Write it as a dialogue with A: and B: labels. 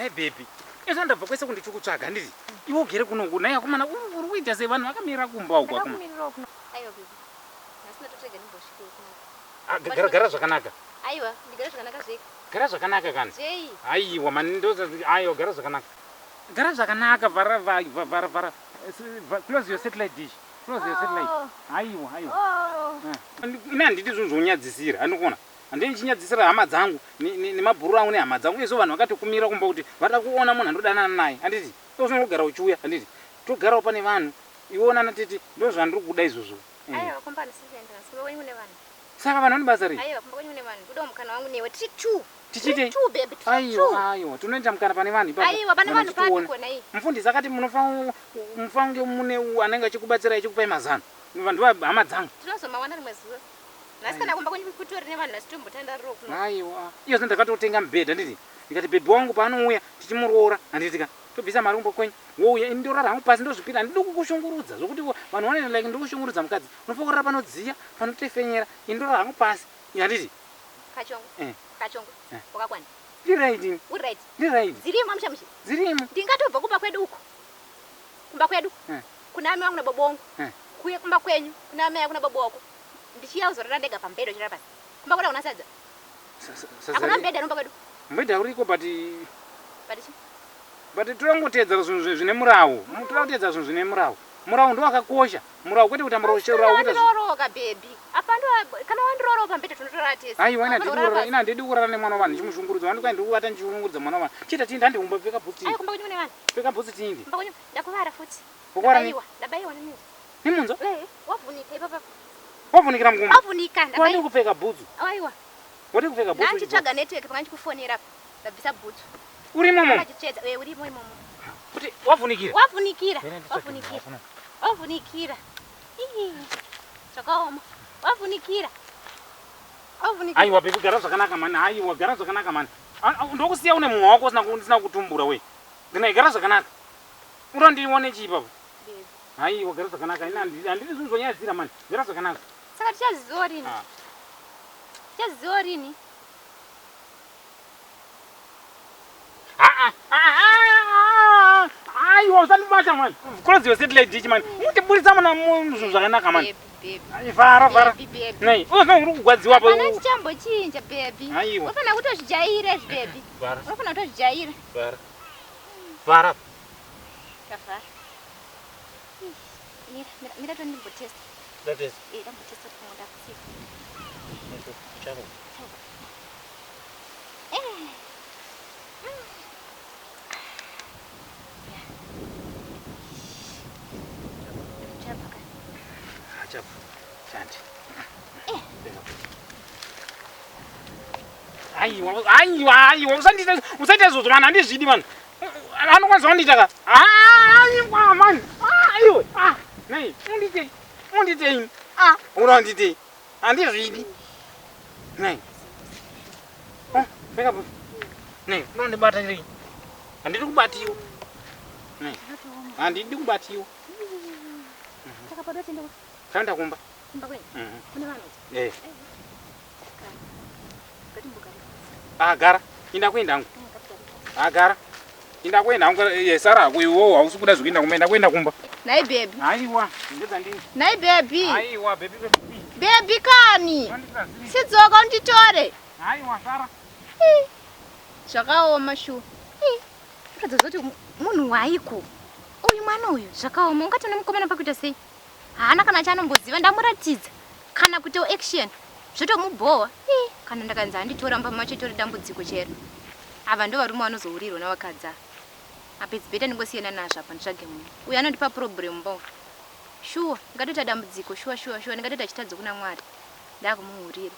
A: Hey baby. Esa ndabva kwese kundichikutsvaga ndiri. Iwo gere kuno kunaya kumana uri kuita sevanhu vakamira kumba uko akuma.
B: Aiwa baby. Nasina totega nimbosvika kuna.
A: Gara zvakanaka.
B: Aiwa, ndigara zvakanaka zveka.
A: Gara zvakanaka kana.
B: Jei.
A: Aiwa mani ndoza aiwa gara zvakanaka. Gara zvakanaka vara. Close your satellite dish. Close your satellite. Aiwa. Ina handiti zvinhu zvonyadzisira. Andikuona. Handini chinyadzisira hama dzangu nemabhuru angu nehama dzangu. Izvo vanhu vakatokumira kumba kuti vada kuona munhu andodanana naye. Handiti. Tozvinogara uchiuya. Handiti. Togarawo pane vanhu. Iwona natiti ndo zvandiri kuda izvozvo.
B: Aiwa kumbani sizenda nasiwe wenyu ne vanhu.
A: Saka vanhu vane basa rei?
B: Aiwa kumba wenyu ne vanhu. Kuda mukana wangu newe tiri 2.
A: Tichite
B: 2 baby.
A: Aiwa tunoenda mukana pane vanhu ipapo.
B: Aiwa pane vanhu papi kona iyi.
A: Mufundisi akati munofange mune anenge achikubatsira achikupai mazano. Vanhu hama dzangu.
B: Tinozomawana rimwe zuva. Nasi kana kumba kwenyu kutori nevanhu nasitombotandariro kuno.
A: Aiwa. Iyo ndakatotenga mubhedha nditi. Ndikati bebe wangu paanouya tichimuroora handitika. Tobvisa mari kumba kwenyu. Wouya indorara hangu pasi ndozvipira ndiri kukushungurudza zvokuti vanhu vanenge like ndiri kushungurudza mukadzi. Unofanira kurara panodziya, panotefenyera, indorara hangu pasi. Handiti.
B: Kachongo. Wakakwana.
A: Ndiraiti.
B: Uri right.
A: Ndiraiti.
B: Dzirimo amshamshi.
A: Dzirimo.
B: Ndingatobva kumba kwedu uko. Kumba kwedu. Kuna amai wangu na baba wangu. Kuye kumba kwenyu kuna amai wangu na baba wako. Ndichiya uzorara ndega pambedho chira pasi. Kumba kwenda kuna sadza. Akuna mbedha nomba kwedu.
A: Mbedha uriko but torangoteedzera zvinhu zvine murawo. Torangoteedzera zvinhu zvine murawo. Murawo ndo wakakosha. Murawo kwete kuti murawo kuita
B: ndororoka baby. Apando kana wandiroro pambedho tunotorara tese.
A: Aiwa ina ndidi kurara nemwana wavanhu chimushungurudza. Wandikwa ndiri kuwata ndichishungurudza mwana wavanhu. Chita tindi handimba pfeka bhutsi.
B: Ai kumba kwenyu ne vanhu.
A: Pfeka bhutsi tindi.
B: Kumba kwenyu ndakuvara futi.
A: Ukuvara
B: Ndabaiwa nemunhu.
A: Nemunzo?
B: Wavunika ipapa.
A: Wavunikira mukumba?
B: Wavunika ndabaiwa.
A: Wadi kupfeka bhutsu?
B: Aiwa.
A: Wadi kupfeka bhutsu?
B: Ndachitsvaga network pakandikufonera. Ndabvisa bhutsu.
A: Uri momo?
B: Ndachitsvedza urimo imomo.
A: Kuti wavunikira?
B: Wavunikira. Zvakaoma. Wavunikira.
A: Aiwa baby gara zvakanaka mani. Aiwa gara zvakanaka mani. Ndokusiya une mumwe wako usina kutumbura we. Ndina gara zvakanaka. Urandione chi ipapo? Aiwa gara zvakanaka. Handidi zvinhu zvonyadzira mani. Gara zvakanaka.
B: Saka tichaziva rini?
A: Aiwa usandibata mani. Close your satellite dish mani. Mutiburitsa mana zvinhu zvakanaka mani. Vara. Nei, uri kugwadziwa pa.
B: Hapana chichambochinja baby.
A: Aiwa.
B: Unofana kutozvijaira baby. Unofana kutozvijaira.
A: Vara.
B: Kavara. Mira tondimbotesta.
A: That is.
B: Ndambotesta kuti ndakusiya.
A: Chavo. Aiwa, usaita izvozvo vanhu handizvidi vanhu. Anokwanisa kundita ka. Aiwa mani. Aiwa. Nei, unditei. Unditei. Handizvidi. Nei. Pfeka bhutsu. Nei, unondibata rei? Handidi kubatiwa. Nei. Handidi kubatiwa. Taenda kumba.
B: Kumba kwenyu? Kune vanhu?
A: Gara. Inda kuenda hangu. Gara. Inda kuenda hangu. Sara hako iwewo hausi kuda zvekuenda kumba. Inda kuenda kumba.
B: Nai baby.
A: Aiwa. Ndedza ndini.
B: Nai baby.
A: Aiwa baby.
B: Baby kani? Sidzoka unditore.
A: Aiwa Sara.
B: Zvakaoma shu. Kuratidza kuti munhu waiko. Uyu mwana uyu zvakaoma. Ungatoona mukomana pakuita sei? Haana kana chanomboziva ndamuratidza. Kana kuti action. Zvotomubhowa. Kana ndakanzi handitora mba macho tori dambudziko chero. Ava ndo varume vanozourirwa navakadzi. Apedzi beta ndingosiyana nazvo apa nditsvage munhu. Uyu anondipa problem mbo. Shuwa, ngatoita dambudziko, shuwa. Ndingatoita chitadzo kuna Mwari. Ndakumuhurira.